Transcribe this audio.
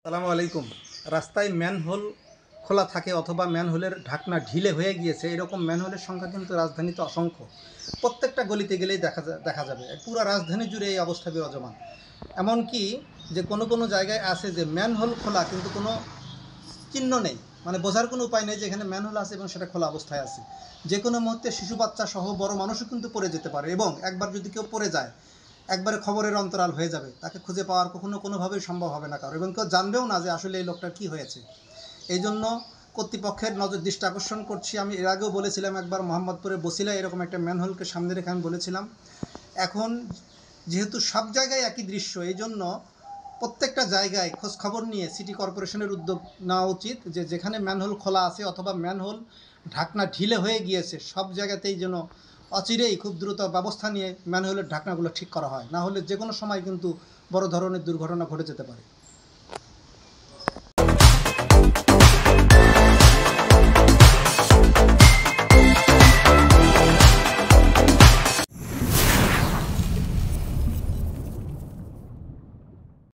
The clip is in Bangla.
আসসালামু আলাইকুম। রাস্তায় ম্যানহোল খোলা থাকে অথবা ম্যানহোলের ঢাকনা ঢিলে হয়ে গিয়েছে, এরকম ম্যানহোলের সংখ্যা কিন্তু রাজধানীতে অসংখ্য। প্রত্যেকটা গলিতে গেলেই দেখা যাবে পুরো রাজধানী জুড়ে এই অবস্থা বিরাজমান। এমনকি যে কোনো কোনো জায়গায় আছে যে ম্যানহোল খোলা কিন্তু কোনো চিহ্ন নেই, মানে বোঝার কোনো উপায় নেই যে এখানে ম্যানহোল আছে এবং সেটা খোলা অবস্থায় আছে। যে কোনো মুহূর্তে শিশু বাচ্চা সহ বড় মানুষও কিন্তু পড়ে যেতে পারে, এবং একবার যদি কেউ পড়ে যায় একবারে খবরের অন্তরাল হয়ে যাবে, তাকে খুঁজে পাওয়ার কোনোভাবেই সম্ভব হবে না কারো, এবং কেউ জানবেও না যে আসলে এই লোকটার কী হয়েছে। এই জন্য কর্তৃপক্ষের দৃষ্টি আকর্ষণ করছি। আমি এর আগেও বলেছিলাম, একবার মোহাম্মদপুরে বসিলায় এরকম একটা ম্যানহোলকে সামনে রেখে আমি বলেছিলাম। এখন যেহেতু সব জায়গায় একই দৃশ্য, এই জন্য প্রত্যেকটা জায়গায় খোঁজ খবর নিয়ে সিটি কর্পোরেশনের উদ্যোগ নেওয়া উচিত যে যেখানে ম্যানহোল খোলা আছে অথবা ম্যানহোল ঢাকনা ঢিলে হয়ে গিয়েছে সব জায়গাতেই যেন অচিরেই খুব দ্রুত ব্যবস্থা নিয়ে ম্যানহোলের ঢাকনাগুলো ঠিক করা হয়, না হলে যে কোনো সময় কিন্তু বড় ধরনের দুর্ঘটনা ঘটে যেতে পারে।